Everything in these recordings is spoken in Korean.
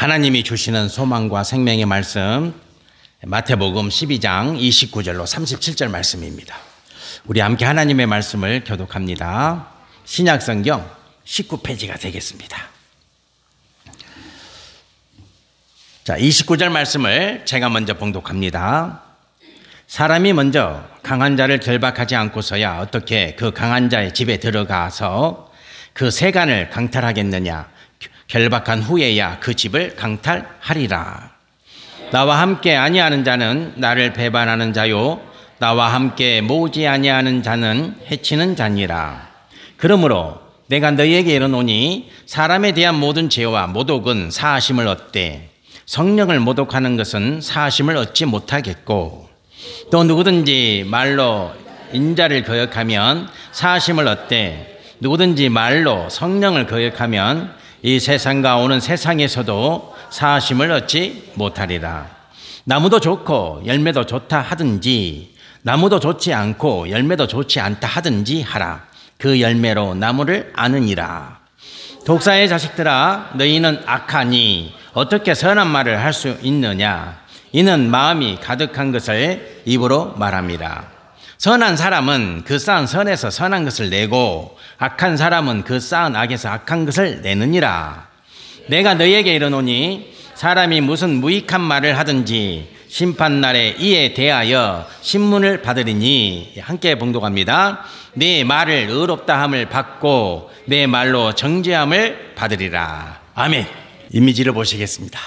하나님이 주시는 소망과 생명의 말씀, 마태복음 12장 29절로 37절 말씀입니다. 우리 함께 하나님의 말씀을 교독합니다. 신약성경 19페이지가 되겠습니다. 자, 29절 말씀을 제가 먼저 봉독합니다. 사람이 먼저 강한 자를 결박하지 않고서야 어떻게 그 강한 자의 집에 들어가서 그 세간을 강탈하겠느냐. 결박한 후에야 그 집을 강탈하리라. 나와 함께 아니하는 자는 나를 배반하는 자요, 나와 함께 모으지 아니하는 자는 해치는 자니라. 그러므로 내가 너희에게 이르노니 사람에 대한 모든 죄와 모독은 사하심을 얻되 성령을 모독하는 것은 사하심을 얻지 못하겠고, 또 누구든지 말로 인자를 거역하면 사하심을 얻되 누구든지 말로 성령을 거역하면 이 세상과 오는 세상에서도 사하심을 얻지 못하리라. 나무도 좋고 열매도 좋다 하든지 나무도 좋지 않고 열매도 좋지 않다 하든지 하라. 그 열매로 나무를 아느니라. 독사의 자식들아, 너희는 악하니 어떻게 선한 말을 할 수 있느냐. 이는 마음이 가득한 것을 입으로 말합니다. 선한 사람은 그 쌓은 선에서 선한 것을 내고 악한 사람은 그 쌓은 악에서 악한 것을 내느니라. 내가 너희에게 이르노니 사람이 무슨 무익한 말을 하든지 심판날에 이에 대하여 신문을 받으리니. 함께 봉독합니다. 내 말을 의롭다 함을 받고 내 말로 정죄함을 받으리라. 아멘. 이미지를 보시겠습니다.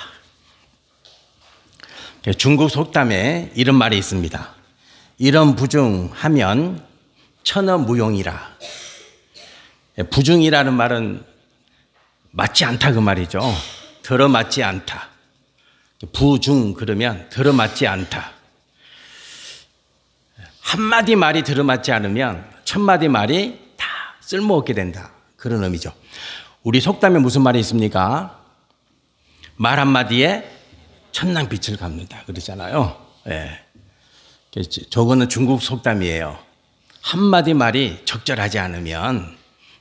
중국 속담에 이런 말이 있습니다. 이런 부중하면 천어무용이라. 부중이라는 말은 맞지 않다 그 말이죠. 들어맞지 않다. 부중 그러면 들어맞지 않다. 한마디 말이 들어맞지 않으면 천마디 말이 다 쓸모없게 된다. 그런 의미죠. 우리 속담에 무슨 말이 있습니까? 말 한마디에 천냥빛을 갚는다 그러잖아요. 네. 저거는 중국 속담이에요. 한마디 말이 적절하지 않으면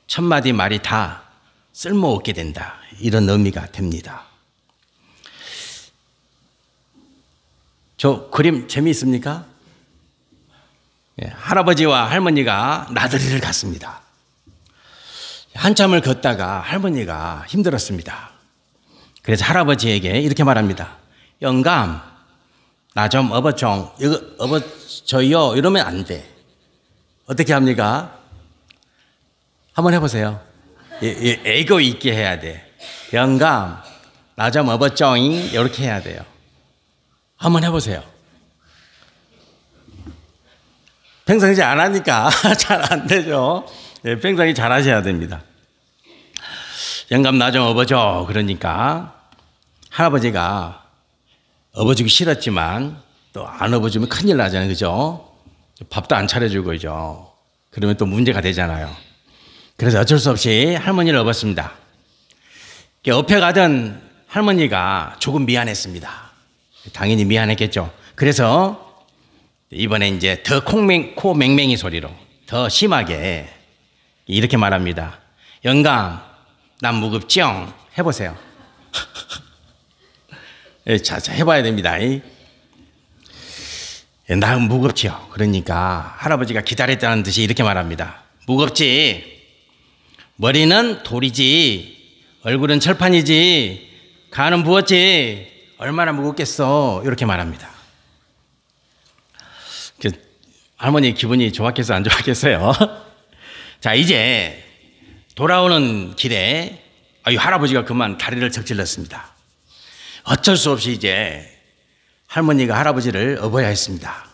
천마디 말이 다 쓸모없게 된다. 이런 의미가 됩니다. 저 그림 재미있습니까? 할아버지와 할머니가 나들이를 갔습니다. 한참을 걷다가 할머니가 힘들었습니다. 그래서 할아버지에게 이렇게 말합니다. 영감, 나 좀 업어줘. 이거 업어줘요. 이러면 안 돼. 어떻게 합니까? 한번 해보세요. 애교 있게 해야 돼. 영감, 나 좀 업어줘잉. 이렇게 해야 돼요. 한번 해보세요. 평상시 안 하니까 잘 안 되죠. 평상시 잘 하셔야 됩니다. 영감, 나 좀 업어줘. 그러니까 할아버지가 업어주기 싫었지만 또 안 업어주면 큰일 나잖아요. 그죠? 밥도 안 차려주고, 그죠? 그러면 또 문제가 되잖아요. 그래서 어쩔 수 없이 할머니를 업었습니다. 업혀가던 할머니가 조금 미안했습니다. 당연히 미안했겠죠. 그래서 이번에 이제 더 코 맹맹이 소리로 더 심하게 이렇게 말합니다. 영감, 난 무겁죠? 해보세요. 자, 해봐야 됩니다. 나 무겁지요. 그러니까 할아버지가 기다렸다는 듯이 이렇게 말합니다. 무겁지? 머리는 돌이지, 얼굴은 철판이지, 간은 부었지, 얼마나 무겁겠어. 이렇게 말합니다. 할머니 기분이 좋았겠어요? 안 좋았겠어요? 자, 이제 돌아오는 길에 할아버지가 그만 다리를 적질렀습니다. 어쩔 수 없이 이제 할머니가 할아버지를 업어야 했습니다.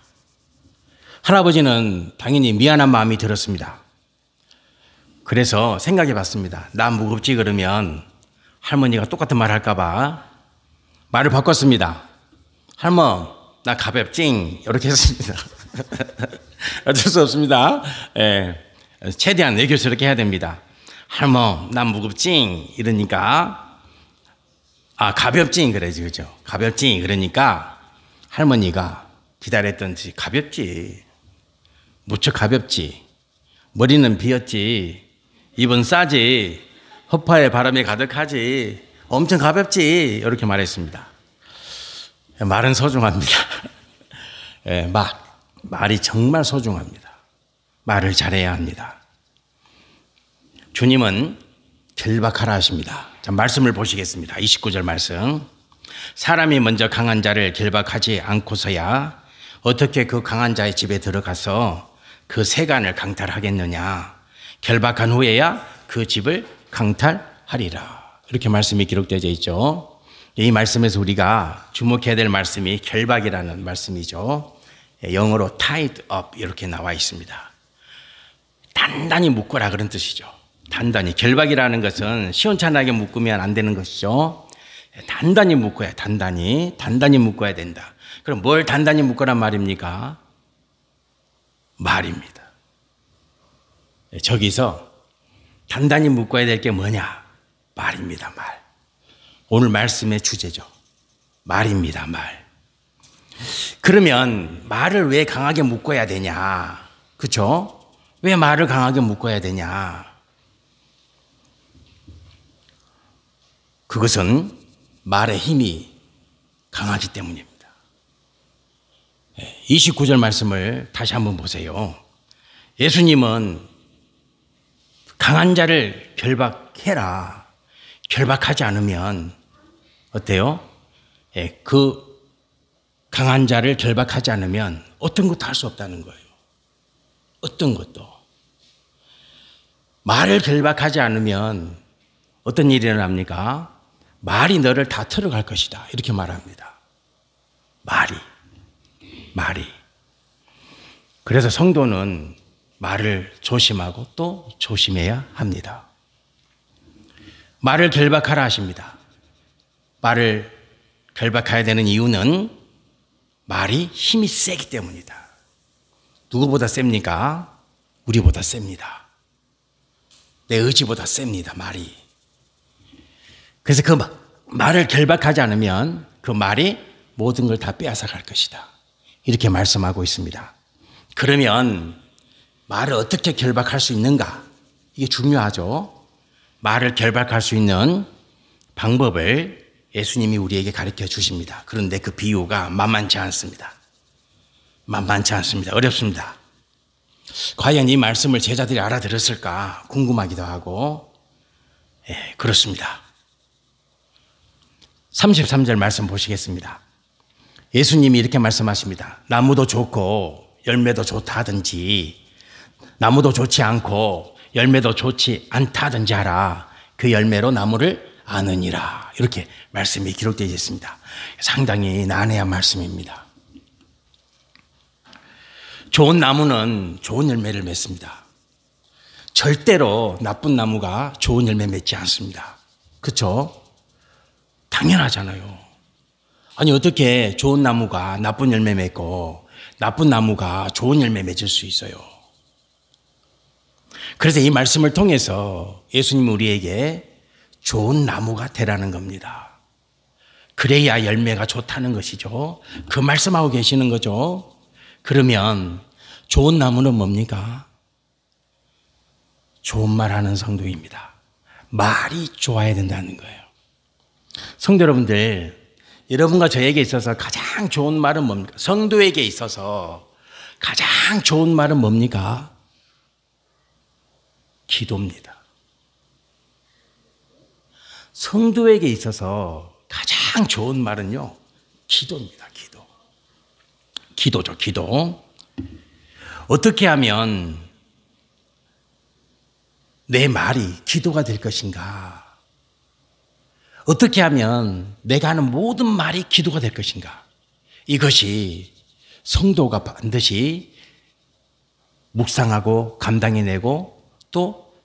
할아버지는 당연히 미안한 마음이 들었습니다. 그래서 생각해 봤습니다. 나 무겁지 그러면 할머니가 똑같은 말 할까봐 말을 바꿨습니다. 할머, 나 가볍징. 이렇게 했습니다. 어쩔 수 없습니다. 최대한 애교스럽게 해야 됩니다. 할머, 난 무겁징. 이러니까 가볍징 그래야지, 그죠? 가볍징. 그러니까 할머니가 기다렸던 듯이 가볍지. 무척 가볍지. 머리는 비었지. 입은 싸지. 허파에 바람이 가득하지. 엄청 가볍지? 이렇게 말했습니다. 말은 소중합니다. 예, 말이 정말 소중합니다. 말을 잘해야 합니다. 주님은 결박하라 하십니다. 자, 말씀을 보시겠습니다. 29절 말씀. 사람이 먼저 강한 자를 결박하지 않고서야 어떻게 그 강한 자의 집에 들어가서 그 세간을 강탈하겠느냐. 결박한 후에야 그 집을 강탈하리라. 이렇게 말씀이 기록되어 있죠. 이 말씀에서 우리가 주목해야 될 말씀이 결박이라는 말씀이죠. 영어로 tied up 이렇게 나와 있습니다. 단단히 묶어라 그런 뜻이죠. 단단히. 결박이라는 것은 시원찮게 묶으면 안 되는 것이죠. 단단히 묶어야 단단히 묶어야 된다. 그럼 뭘 단단히 묶으란 말입니까? 말입니다. 저기서 단단히 묶어야 될 게 뭐냐? 말입니다. 말. 오늘 말씀의 주제죠. 말입니다. 말. 그러면 말을 왜 강하게 묶어야 되냐? 그렇죠? 왜 말을 강하게 묶어야 되냐? 그것은 말의 힘이 강하기 때문입니다. 29절 말씀을 다시 한번 보세요. 예수님은 강한 자를 결박해라. 결박하지 않으면 어때요? 그 강한 자를 결박하지 않으면 어떤 것도 할 수 없다는 거예요. 어떤 것도. 말을 결박하지 않으면 어떤 일이 일어납니까? 말이 너를 다 틀어갈 것이다. 이렇게 말합니다. 말이. 그래서 성도는 말을 조심하고 또 조심해야 합니다. 말을 결박하라 하십니다. 말을 결박해야 되는 이유는 말이 힘이 세기 때문이다. 누구보다 셉니까? 우리보다 셉니다. 내 의지보다 셉니다. 말이. 그래서 그 말을 결박하지 않으면 그 말이 모든 걸 다 빼앗아 갈 것이다. 이렇게 말씀하고 있습니다. 그러면 말을 어떻게 결박할 수 있는가? 이게 중요하죠. 말을 결박할 수 있는 방법을 예수님이 우리에게 가르쳐 주십니다. 그런데 그 비유가 만만치 않습니다. 어렵습니다. 과연 이 말씀을 제자들이 알아들었을까 궁금하기도 하고, 그렇습니다. 33절 말씀 보시겠습니다. 예수님이 이렇게 말씀하십니다. 나무도 좋고 열매도 좋다 하든지 나무도 좋지 않고 열매도 좋지 않다 하든지 하라. 그 열매로 나무를 아느니라. 이렇게 말씀이 기록되어 있습니다. 상당히 난해한 말씀입니다. 좋은 나무는 좋은 열매를 맺습니다. 절대로 나쁜 나무가 좋은 열매 맺지 않습니다. 그렇죠? 당연하잖아요. 아니 어떻게 좋은 나무가 나쁜 열매 맺고 나쁜 나무가 좋은 열매 맺을 수 있어요? 그래서 이 말씀을 통해서 예수님은 우리에게 좋은 나무가 되라는 겁니다. 그래야 열매가 좋다는 것이죠. 그 말씀하고 계시는 거죠. 그러면 좋은 나무는 뭡니까? 좋은 말하는 성도입니다. 말이 좋아야 된다는 거예요. 성도 여러분들, 여러분과 저에게 있어서 가장 좋은 말은 뭡니까? 성도에게 있어서 가장 좋은 말은 뭡니까? 기도입니다. 성도에게 있어서 가장 좋은 말은요, 기도입니다. 기도죠, 기도. 어떻게 하면 내 말이 기도가 될 것인가? 어떻게 하면 내가 하는 모든 말이 기도가 될 것인가? 이것이 성도가 반드시 묵상하고 감당해내고 또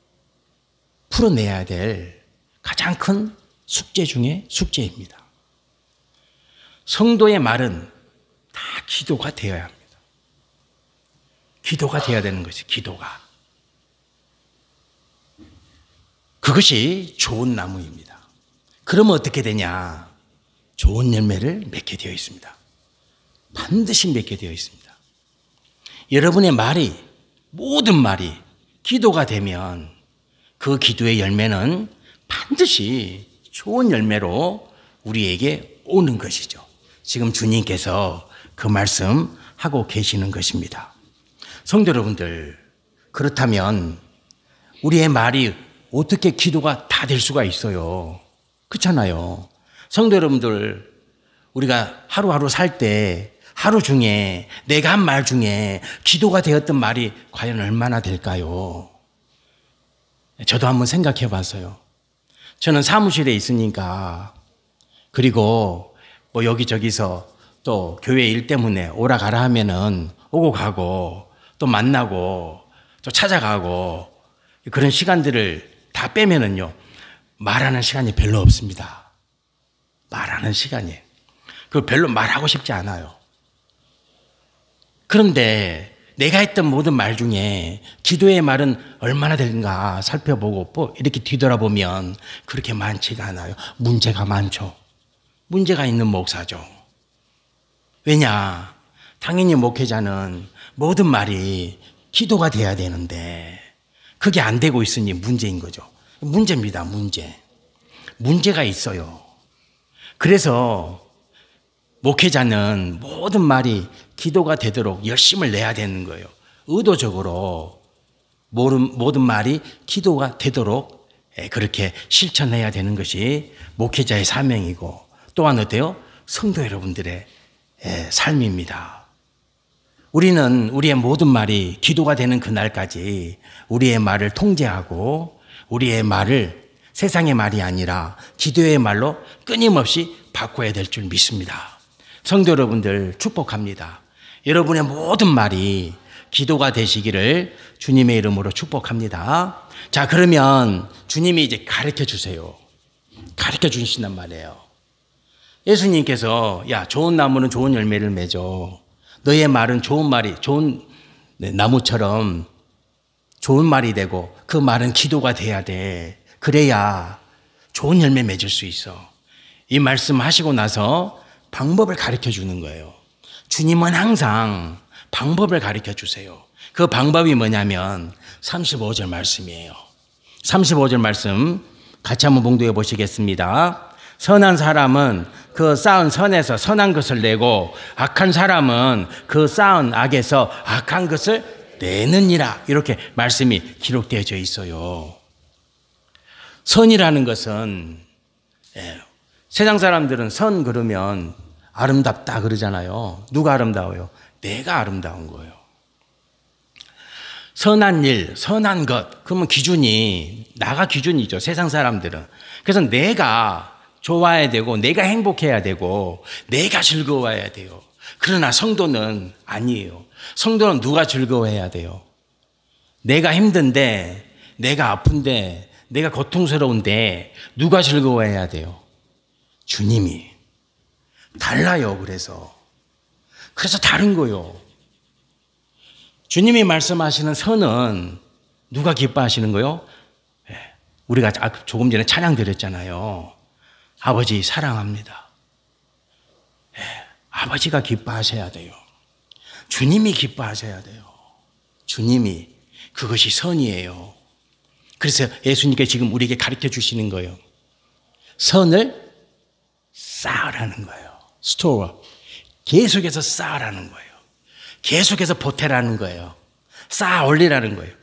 풀어내야 될 가장 큰 숙제 중에 숙제입니다. 성도의 말은 다 기도가 되어야 합니다. 기도가 되어야 되는 것이 기도가. 그것이 좋은 나무입니다. 그러면 어떻게 되냐? 좋은 열매를 맺게 되어 있습니다. 반드시 맺게 되어 있습니다. 여러분의 말이, 모든 말이 기도가 되면 그 기도의 열매는 반드시 좋은 열매로 우리에게 오는 것이죠. 지금 주님께서 그 말씀 하고 계시는 것입니다. 성도 여러분들, 그렇다면 우리의 말이 어떻게 기도가 다 될 수가 있어요? 그렇잖아요. 성도 여러분들, 우리가 하루하루 살 때 하루 중에 내가 한 말 중에 기도가 되었던 말이 과연 얼마나 될까요? 저도 한번 생각해 봤어요. 저는 사무실에 있으니까, 그리고 뭐 여기저기서 또 교회 일 때문에 오라 가라 하면은 오고 가고 또 만나고 또 찾아가고 그런 시간들을 다 빼면은요, 말하는 시간이 별로 없습니다. 말하는 시간이. 그 별로 말하고 싶지 않아요. 그런데 내가 했던 모든 말 중에 기도의 말은 얼마나 되는가 살펴보고 이렇게 뒤돌아보면 그렇게 많지가 않아요. 문제가 많죠. 문제가 있는 목사죠. 왜냐? 당연히 목회자는 모든 말이 기도가 돼야 되는데 그게 안 되고 있으니 문제인 거죠. 문제입니다. 문제가 있어요. 그래서 목회자는 모든 말이 기도가 되도록 열심을 내야 되는 거예요. 의도적으로 모든 말이 기도가 되도록 그렇게 실천해야 되는 것이 목회자의 사명이고, 또한 어때요? 성도 여러분들의 삶입니다. 우리는 우리의 모든 말이 기도가 되는 그날까지 우리의 말을 통제하고 우리의 말을 세상의 말이 아니라 기도의 말로 끊임없이 바꿔야 될 줄 믿습니다. 성도 여러분들 축복합니다. 여러분의 모든 말이 기도가 되시기를 주님의 이름으로 축복합니다. 자, 그러면 주님이 이제 가르쳐 주세요. 가르쳐 주신단 말이에요. 예수님께서 야, 좋은 나무는 좋은 열매를 맺어. 너의 말은 좋은 나무처럼 좋은 말이 되고 그 말은 기도가 돼야 돼. 그래야 좋은 열매 맺을 수 있어. 이 말씀 하시고 나서 방법을 가르쳐 주는 거예요. 주님은 항상 방법을 가르쳐 주세요. 그 방법이 뭐냐면 35절 말씀이에요. 35절 말씀 같이 한번 봉독해 보시겠습니다. 선한 사람은 그 쌓은 선에서 선한 것을 내고 악한 사람은 그 쌓은 악에서 악한 것을 내느니라. 이렇게 말씀이 기록되어져 있어요. 선이라는 것은 세상 사람들은 선 그러면 아름답다 그러잖아요. 누가 아름다워요? 내가 아름다운 거예요. 선한 일, 선한 것, 그러면 기준이 나가 기준이죠. 세상 사람들은. 그래서 내가 좋아야 되고 내가 행복해야 되고 내가 즐거워야 돼요. 그러나 성도는 아니에요. 성도는 누가 즐거워해야 돼요? 내가 힘든데, 내가 아픈데, 내가 고통스러운데 누가 즐거워해야 돼요? 주님이. 달라요. 그래서 다른 거요. 주님이 말씀하시는 선은 누가 기뻐하시는 거요? 우리가 조금 전에 찬양 드렸잖아요. 아버지 사랑합니다. 아버지가 기뻐하셔야 돼요. 주님이 기뻐하셔야 돼요. 주님이. 그것이 선이에요. 그래서 예수님께 지금 우리에게 가르쳐 주시는 거예요. 선을 쌓으라는 거예요. 스토어. 계속해서 쌓으라는 거예요. 계속해서 보태라는 거예요. 쌓아 올리라는 거예요.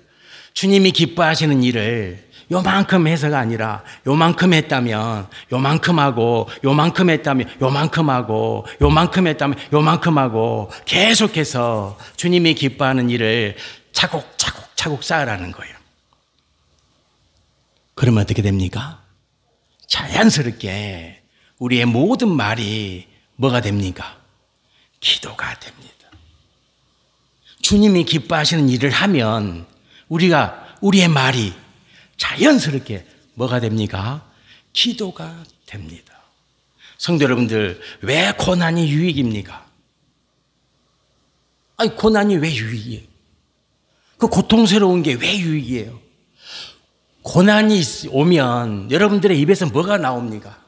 주님이 기뻐하시는 일을 요만큼 해서가 아니라 요만큼 했다면 요만큼 하고, 요만큼 했다면 요만큼 하고, 요만큼 했다면 요만큼 하고, 계속해서 주님이 기뻐하는 일을 차곡차곡 쌓으라는 거예요. 그러면 어떻게 됩니까? 자연스럽게 우리의 모든 말이 뭐가 됩니까? 기도가 됩니다. 주님이 기뻐하시는 일을 하면 우리의 말이 자연스럽게 뭐가 됩니까? 기도가 됩니다. 성도 여러분들, 왜 고난이 유익입니까? 아니, 고난이 왜 유익이에요? 그 고통스러운 게 왜 유익이에요? 고난이 오면 여러분들의 입에서 뭐가 나옵니까?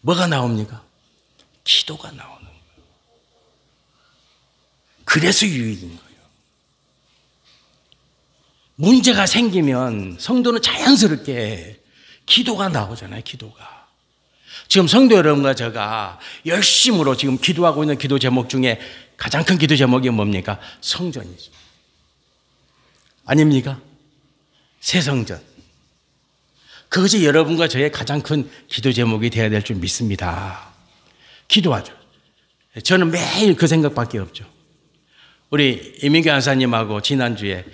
뭐가 나옵니까? 기도가 나오는 거예요. 그래서 유익인 거예요. 문제가 생기면 성도는 자연스럽게 기도가 나오잖아요, 기도가. 지금 성도 여러분과 제가 열심으로 지금 기도하고 있는 기도 제목 중에 가장 큰 기도 제목이 뭡니까? 성전이죠. 아닙니까? 새 성전. 그것이 여러분과 저의 가장 큰 기도 제목이 되어야 될 줄 믿습니다. 기도하죠. 저는 매일 그 생각밖에 없죠. 우리 이민규 안사님하고 지난주에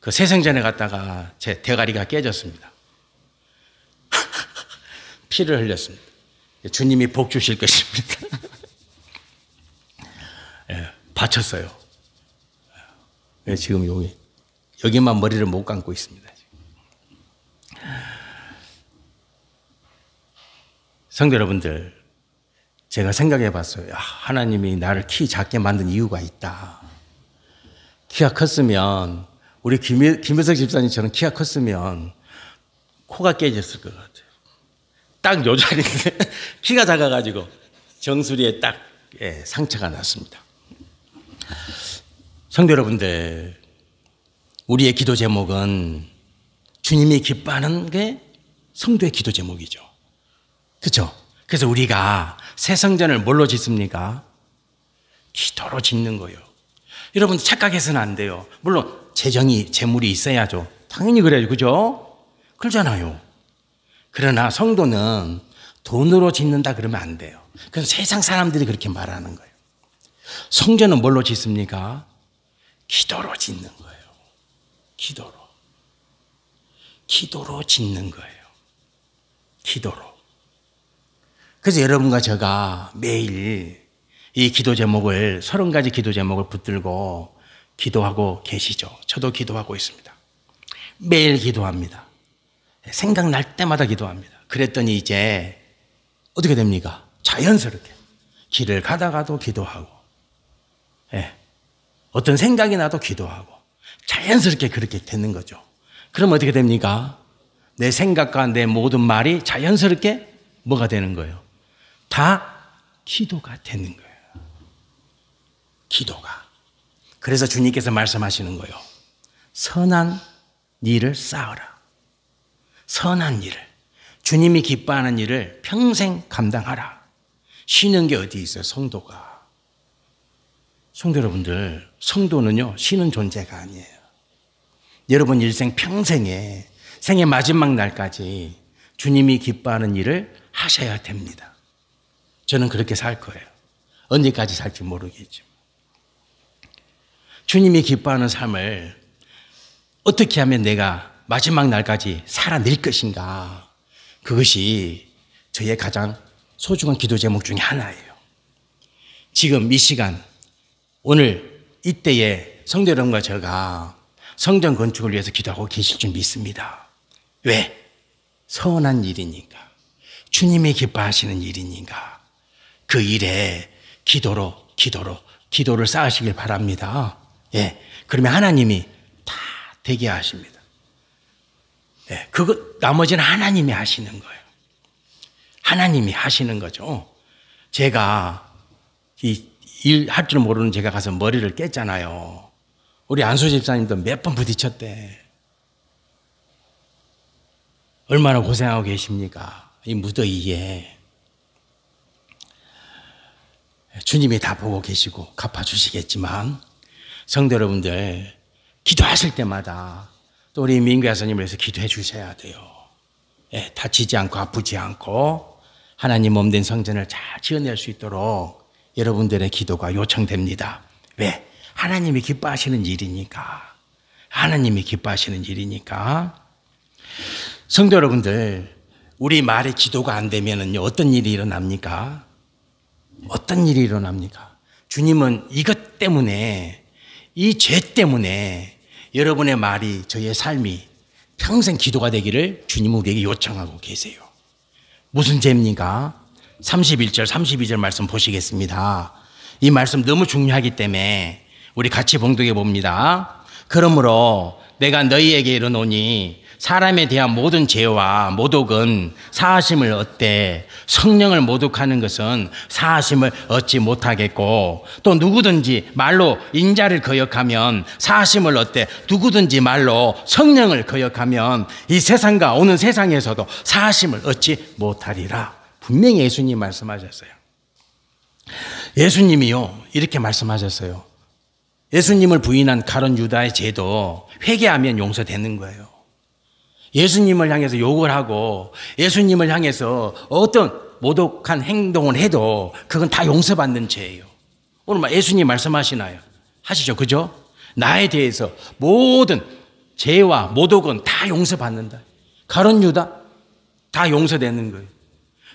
그 새 성전에 갔다가 제 대가리가 깨졌습니다. 피를 흘렸습니다. 주님이 복 주실 것입니다. 예, 바쳤어요. 예, 지금 여기만 머리를 못 감고 있습니다. 성도 여러분들, 제가 생각해 봤어요. 하나님이 나를 키 작게 만든 이유가 있다. 키가 컸으면, 우리 김효석 집사님처럼 키가 컸으면 코가 깨졌을 것 같아요. 딱 요 자리인데 키가 작아가지고 정수리에 딱 상처가 났습니다. 성도 여러분들, 우리의 기도 제목은 주님이 기뻐하는 게 성도의 기도 제목이죠. 그렇죠? 그래서 우리가 새 성전을 뭘로 짓습니까? 기도로 짓는 거예요. 여러분 착각해서는 안 돼요. 물론 재물이 있어야죠. 당연히 그래요. 그죠? 그러잖아요. 그러나 성도는 돈으로 짓는다 그러면 안 돼요. 그건 세상 사람들이 그렇게 말하는 거예요. 성전은 뭘로 짓습니까? 기도로 짓는 거예요. 기도로 짓는 거예요. 기도로. 그래서 여러분과 제가 매일 이 기도 제목을 30가지 기도 제목을 붙들고 기도하고 계시죠. 저도 기도하고 있습니다. 매일 기도합니다. 생각날 때마다 기도합니다. 그랬더니 이제 어떻게 됩니까? 자연스럽게 길을 가다가도 기도하고, 어떤 생각이 나도 기도하고, 자연스럽게 그렇게 되는 거죠. 그럼 어떻게 됩니까? 내 생각과 내 모든 말이 자연스럽게 뭐가 되는 거예요? 다 기도가 되는 거예요. 기도가. 그래서 주님께서 말씀하시는 거예요. 선한 일을 쌓아라. 선한 일을. 주님이 기뻐하는 일을 평생 감당하라. 쉬는 게 어디 있어요, 성도가. 성도 여러분들, 성도는요, 쉬는 존재가 아니에요. 여러분 일생 평생에 생의 마지막 날까지 주님이 기뻐하는 일을 하셔야 됩니다. 저는 그렇게 살 거예요. 언제까지 살지 모르겠지만. 주님이 기뻐하는 삶을 어떻게 하면 내가 마지막 날까지 살아낼 것인가. 그것이 저의 가장 소중한 기도 제목 중에 하나예요. 지금 이 시간, 오늘 이때에 성도 여러분과 제가 성전 건축을 위해서 기도하고 계실 줄 믿습니다. 왜? 선한 일이니까. 주님이 기뻐하시는 일이니까. 그 일에 기도를 쌓으시길 바랍니다. 그러면 하나님이 다 되게 하십니다. 나머지는 하나님이 하시는 거예요. 하나님이 하시는 거죠. 제가 이 일 할 줄 모르는 제가 가서 머리를 깼잖아요. 우리 안수 집사님도 몇 번 부딪혔대. 얼마나 고생하고 계십니까? 이 무더위에. 주님이 다 보고 계시고 갚아주시겠지만, 성도 여러분들, 기도하실 때마다 또 우리 민규 여사님을 위해서 기도해 주셔야 돼요. 다치지 않고 아프지 않고 하나님 몸된 성전을 잘 지어낼 수 있도록 여러분들의 기도가 요청됩니다. 왜? 하나님이 기뻐하시는 일이니까. 하나님이 기뻐하시는 일이니까. 성도 여러분들, 우리 말에 기도가 안 되면은요, 어떤 일이 일어납니까? 어떤 일이 일어납니까? 주님은 이것 때문에, 이 죄 때문에 여러분의 말이, 저의 삶이 평생 기도가 되기를 주님은 우리에게 요청하고 계세요. 무슨 죄입니까? 31절, 32절 말씀 보시겠습니다. 이 말씀 너무 중요하기 때문에 우리 같이 봉독해 봅니다. 그러므로 내가 너희에게 이르노니 사람에 대한 모든 죄와 모독은 사하심을 얻되 성령을 모독하는 것은 사하심을 얻지 못하겠고, 또 누구든지 말로 인자를 거역하면 사하심을 얻되 누구든지 말로 성령을 거역하면 이 세상과 오는 세상에서도 사하심을 얻지 못하리라. 분명히 예수님 말씀하셨어요. 예수님이요 이렇게 말씀하셨어요. 예수님을 부인한 가룟 유다의 죄도 회개하면 용서되는 거예요. 예수님을 향해서 욕을 하고 예수님을 향해서 어떤 모독한 행동을 해도 그건 다 용서받는 죄예요. 오늘 예수님 말씀하시나요? 하시죠, 그죠? 나에 대해서 모든 죄와 모독은 다 용서받는다. 가룟 유다 다 용서되는 거예요.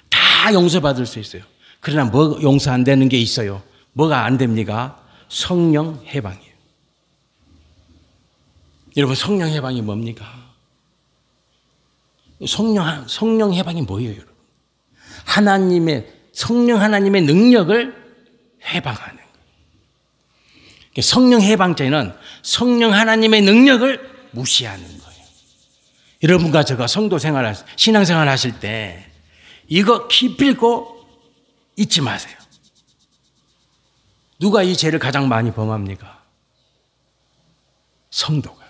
다 용서받을 수 있어요. 그러나 뭐 용서 안 되는 게 있어요. 뭐가 안 됩니까? 성령 해방이에요. 여러분, 성령 해방이 뭡니까? 성령 해방이 뭐예요, 여러분? 성령 하나님의 능력을 해방하는 거예요. 성령 해방죄는 성령 하나님의 능력을 무시하는 거예요. 여러분과 제가 성도 생활, 신앙생활 하실 때 이거 기필코 잊지 마세요. 누가 이 죄를 가장 많이 범합니까? 성도가.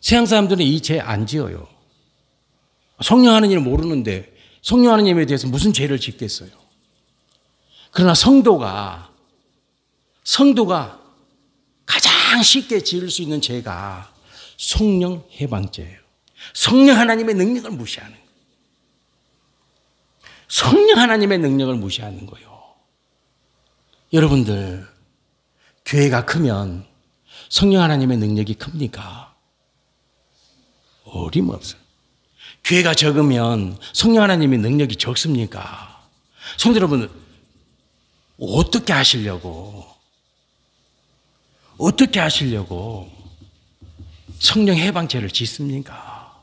세상 사람들은 이 죄 안 지어요. 성령 하나님을 모르는데 성령 하나님에 대해서 무슨 죄를 짓겠어요? 그러나 성도가 가장 쉽게 지을 수 있는 죄가 성령 해방죄예요. 성령 하나님의 능력을 무시하는 거예요. 성령 하나님의 능력을 무시하는 거예요. 여러분들, 교회가 크면 성령 하나님의 능력이 큽니까? 어림없어요. 교회가 적으면 성령 하나님의 능력이 적습니까? 성도 여러분, 어떻게 하시려고 성령 해방죄를 짓습니까?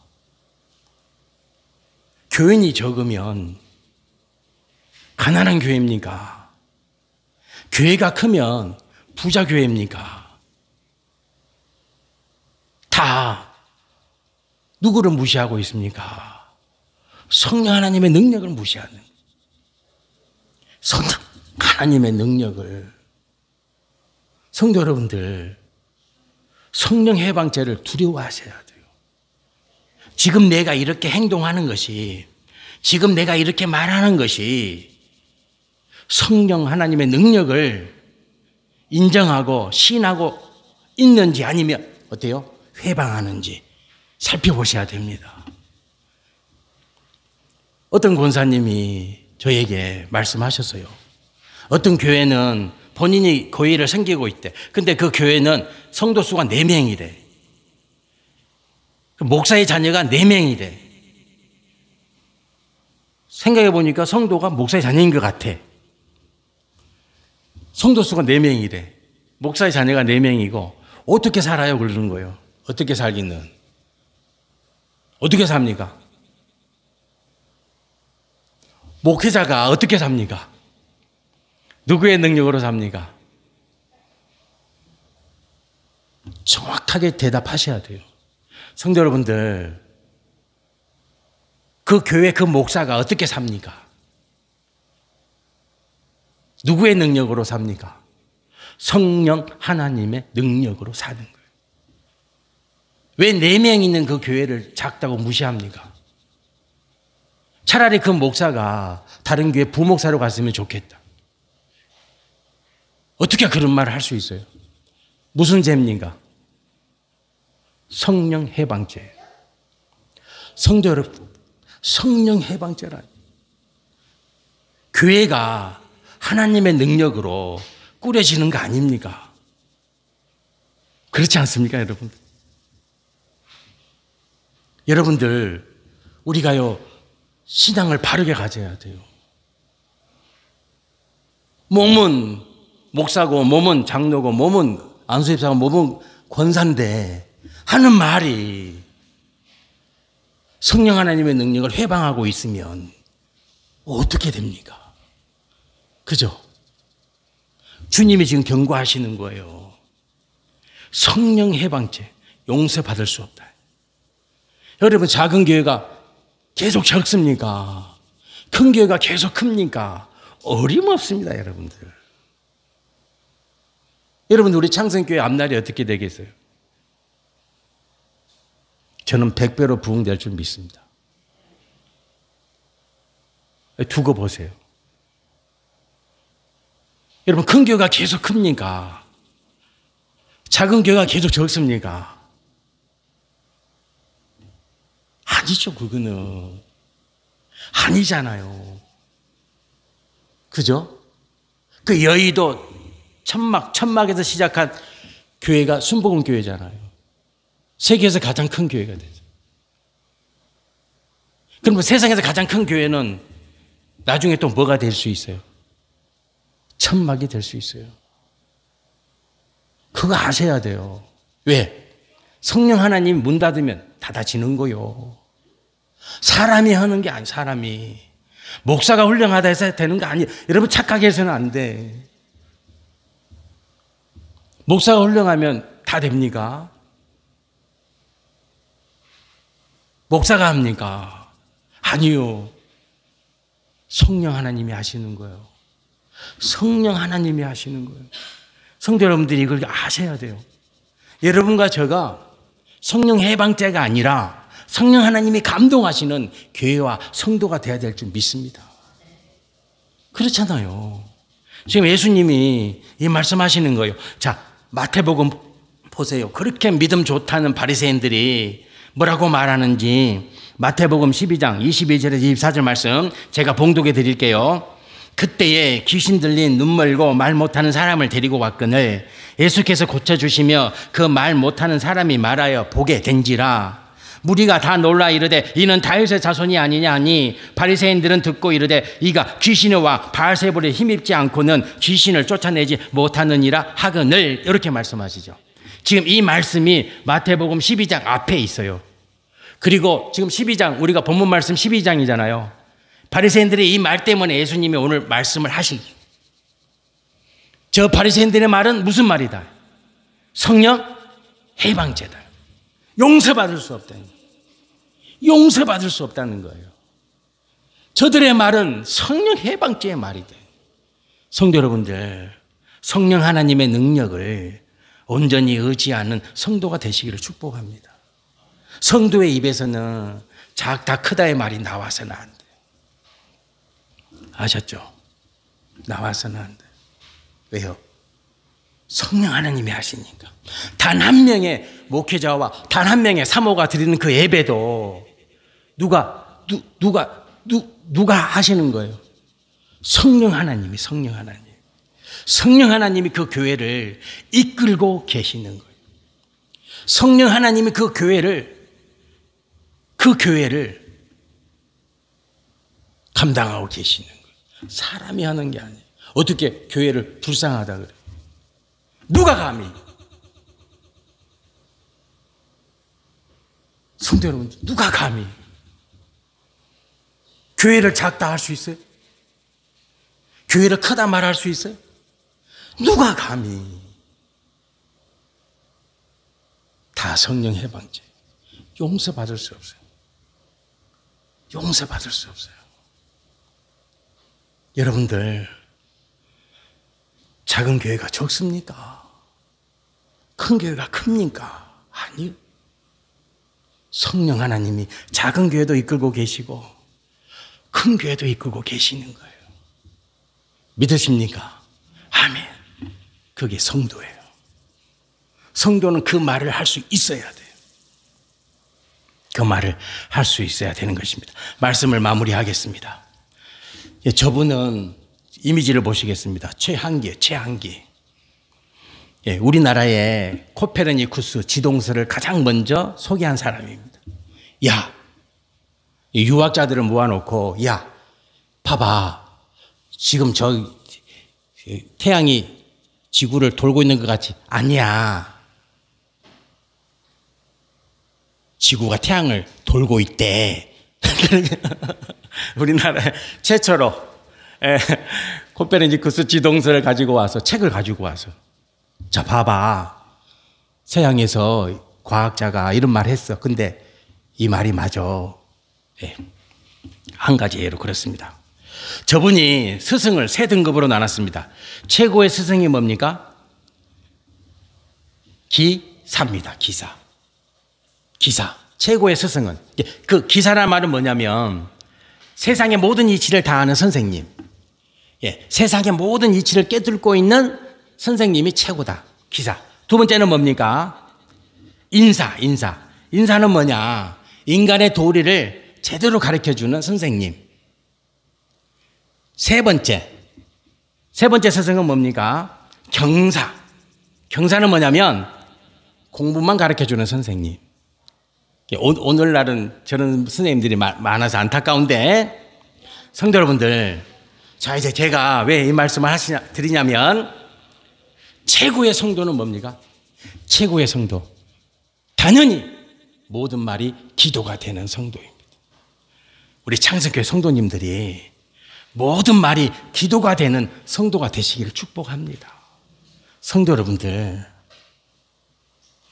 교인이 적으면 가난한 교회입니까? 교회가 크면 부자 교회입니까? 다 누구를 무시하고 있습니까? 성령 하나님의 능력을 무시하는, 성령 하나님의 능력을. 성도 여러분들, 성령 해방죄를 두려워하셔야 돼요. 지금 내가 이렇게 행동하는 것이, 지금 내가 이렇게 말하는 것이 성령 하나님의 능력을 인정하고 신하고 있는지 아니면 어때요? 회방하는지 살펴보셔야 됩니다. 어떤 권사님이 저에게 말씀하셨어요. 어떤 교회는 본인이 교회를 섬기고 있대. 근데 그 교회는 성도 수가 4명이래. 목사의 자녀가 4명이래. 생각해 보니까 성도가 목사의 자녀인 것 같아. 성도 수가 4명이래. 목사의 자녀가 4명이고 어떻게 살아요? 그러는 거예요. 어떻게 살기는? 어떻게 삽니까? 목회자가 어떻게 삽니까? 누구의 능력으로 삽니까? 정확하게 대답하셔야 돼요. 성도 여러분들, 그 교회 그 목사가 어떻게 삽니까? 누구의 능력으로 삽니까? 성령 하나님의 능력으로 사는 거예요. 왜 4명 있는 그 교회를 작다고 무시합니까? 차라리 그 목사가 다른 교회 부목사로 갔으면 좋겠다. 어떻게 그런 말을 할 수 있어요? 무슨 죄입니까? 성령 해방죄. 성도 여러분, 성령 해방죄라니. 교회가 하나님의 능력으로 꾸려지는 거 아닙니까? 그렇지 않습니까, 여러분? 여러분들, 우리가요, 신앙을 바르게 가져야 돼요. 몸은 목사고, 몸은 장로고, 몸은 안수집사고, 몸은 권사인데 하는 말이 성령 하나님의 능력을 회방하고 있으면 어떻게 됩니까? 그죠? 주님이 지금 경고하시는 거예요. 성령 해방죄 용서받을 수 없다. 여러분, 작은 교회가 계속 적습니까? 큰 교회가 계속 큽니까? 어림없습니다, 여러분들. 여러분, 우리 창성교회 앞날이 어떻게 되겠어요? 저는 100배로 부흥될 줄 믿습니다. 두고 보세요. 여러분, 큰 교회가 계속 큽니까? 작은 교회가 계속 적습니까? 아니죠, 그거는. 아니잖아요. 그죠? 그 여의도 천막에서 시작한 교회가 순복음 교회잖아요. 세계에서 가장 큰 교회가 되죠. 그러면 세상에서 가장 큰 교회는 나중에 또 뭐가 될 수 있어요? 천막이 될 수 있어요. 그거 아셔야 돼요. 왜? 성령 하나님 문 닫으면 닫아지는 거요. 사람이 하는 게 아니, 사람이. 목사가 훌륭하다 해서 되는 거 아니에요. 여러분, 착하게 해서는 안 돼. 목사가 훌륭하면 다 됩니까? 목사가 합니까? 아니요. 성령 하나님이 하시는 거예요. 성령 하나님이 하시는 거예요. 성도 여러분들이 이걸 아셔야 돼요. 여러분과 제가 성령 해방자가 아니라 성령 하나님이 감동하시는 교회와 성도가 돼야 될 줄 믿습니다. 그렇잖아요. 지금 예수님이 이 말씀하시는 거예요. 자, 마태복음 보세요. 그렇게 믿음 좋다는 바리새인들이 뭐라고 말하는지 마태복음 12장 22절에서 24절 말씀 제가 봉독해 드릴게요. 그때에 귀신 들린 눈 멀고 말 못하는 사람을 데리고 왔거늘 예수께서 고쳐주시며 그 말 못하는 사람이 말하여 보게 된지라. 무리가 다 놀라 이르되 이는 다윗의 자손이 아니냐 하니 바리새인들은 듣고 이르되 이가 귀신과 바알세불에 힘입지 않고는 귀신을 쫓아내지 못하느니라 하거늘. 이렇게 말씀하시죠. 지금 이 말씀이 마태복음 12장 앞에 있어요. 그리고 지금 12장, 우리가 본문 말씀 12장이잖아요. 바리새인들의 이 말 때문에 예수님이 오늘 말씀을 하신, 저 바리새인들의 말은 무슨 말이다? 성령 해방죄다. 용서받을 수 없다는 거예요. 용서받을 수 없다는 거예요. 저들의 말은 성령 해방죄의 말이 돼. 성도 여러분들, 성령 하나님의 능력을 온전히 의지하는 성도가 되시기를 축복합니다. 성도의 입에서는 작다 크다의 말이 나와서는 안 돼. 아셨죠? 나와서는 안 돼. 왜요? 성령 하나님이 하시니까. 단 한 명의 목회자와 단 한 명의 사모가 드리는 그 예배도 누가 하시는 거예요? 성령 하나님이, 성령 하나님. 성령 하나님이 그 교회를 이끌고 계시는 거예요. 성령 하나님이 그 교회를 감당하고 계시는 거예요. 사람이 하는 게 아니에요. 어떻게 교회를 불쌍하다 그래요? 누가 감히? 성도 여러분, 누가 감히 교회를 작다 할 수 있어요? 교회를 크다 말할 수 있어요? 누가 감히? 다 성령 해방죄. 용서받을 수 없어요. 용서받을 수 없어요. 여러분들, 작은 교회가 적습니까? 큰 교회가 큽니까? 아니요. 성령 하나님이 작은 교회도 이끌고 계시고 큰 교회도 이끌고 계시는 거예요. 믿으십니까? 아멘. 그게 성도예요. 성도는 그 말을 할 수 있어야 돼요. 그 말을 할 수 있어야 되는 것입니다. 말씀을 마무리하겠습니다. 저분은 이미지를 보시겠습니다. 최한기. 우리나라의 코페르니쿠스 지동설을 가장 먼저 소개한 사람입니다. 야, 유학자들을 모아놓고, 야, 봐봐. 지금 저 태양이 지구를 돌고 있는 것 같지? 아니야. 지구가 태양을 돌고 있대. 우리나라에 최초로 코페르니쿠스 지동설을 가지고 와서, 책을 가지고 와서, 자, 봐봐. 서양에서 과학자가 이런 말 했어. 근데 이 말이 맞아. 예. 한 가지 예로 그렇습니다. 저분이 스승을 세 등급으로 나눴습니다. 최고의 스승이 뭡니까? 기사입니다. 기사. 최고의 스승은. 그 기사라는 말은 뭐냐면 세상의 모든 이치를 다 아는 선생님. 예, 세상의 모든 이치를 꿰뚫고 있는 선생님이 최고다. 기사. 두 번째는 뭡니까? 인사. 인사는 뭐냐? 인간의 도리를 제대로 가르쳐주는 선생님. 세 번째 스승은 뭡니까? 경사는 뭐냐면 공부만 가르쳐주는 선생님. 오늘날은 저런 선생님들이 많아서 안타까운데, 성도 여러분들, 자, 이제 제가 왜 이 말씀을 드리냐면, 최고의 성도는 뭡니까? 최고의 성도. 당연히 모든 말이 기도가 되는 성도입니다. 우리 창성교회 성도님들이 모든 말이 기도가 되는 성도가 되시기를 축복합니다. 성도 여러분들,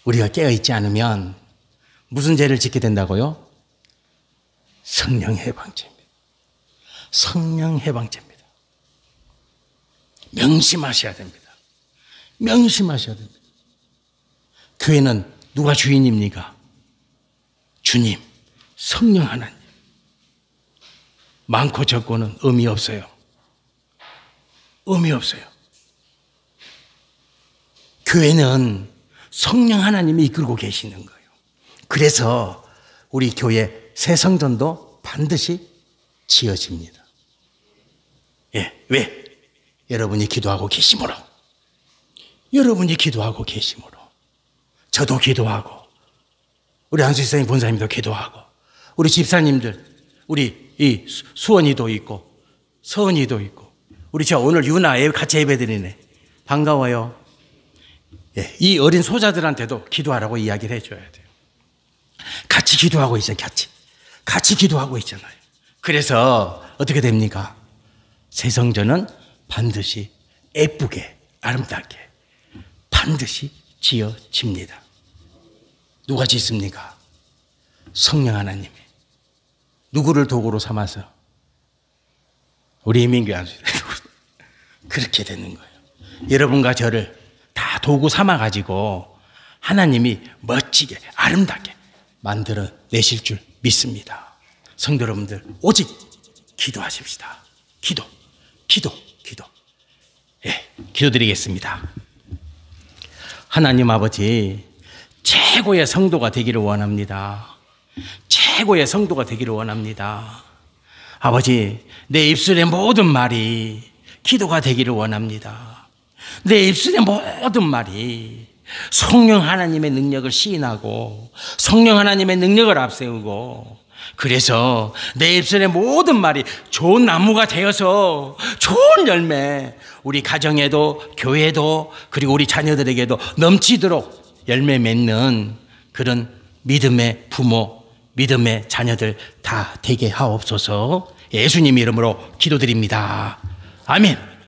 우리가 깨어있지 않으면 무슨 죄를 짓게 된다고요? 성령 해방죄입니다. 성령 해방죄입니다. 명심하셔야 됩니다. 명심하셔야 됩니다. 교회는 누가 주인입니까? 주님, 성령 하나님. 많고 적고는 의미 없어요. 의미 없어요. 교회는 성령 하나님이 이끌고 계시는 거예요. 그래서 우리 교회 새 성전도 반드시 지어집니다. 예, 왜? 여러분이 기도하고 계심으로. 여러분이 기도하고 계심으로. 저도 기도하고, 우리 안수지사님 본사님도 기도하고, 우리 집사님들, 우리 이 수원이도 있고 서은이도 있고, 우리 저 오늘 유나 같이 예배드리네. 반가워요. 예, 이 어린 소자들한테도 기도하라고 이야기를 해줘야 돼요. 같이 기도하고 있어요. 같이 기도하고 있잖아요. 그래서 어떻게 됩니까? 새 성전은 반드시 예쁘게 아름답게 반드시 지어집니다. 누가 짓습니까? 성령 하나님이. 누구를 도구로 삼아서? 우리 이민규 안수. 그렇게 되는 거예요. 여러분과 저를 다 도구 삼아가지고 하나님이 멋지게 아름답게 만들어 내실 줄 믿습니다. 성도 여러분들, 오직 기도하십시다. 기도. 예, 기도드리겠습니다. 하나님 아버지, 최고의 성도가 되기를 원합니다. 최고의 성도가 되기를 원합니다. 아버지, 내 입술의 모든 말이 기도가 되기를 원합니다. 내 입술의 모든 말이 성령 하나님의 능력을 시인하고 성령 하나님의 능력을 앞세우고, 그래서 내 입술의 모든 말이 좋은 나무가 되어서 좋은 열매, 우리 가정에도 교회에도 그리고 우리 자녀들에게도 넘치도록 열매 맺는 그런 믿음의 부모, 믿음의 자녀들 다 되게 하옵소서. 예수님 이름으로 기도드립니다. 아멘.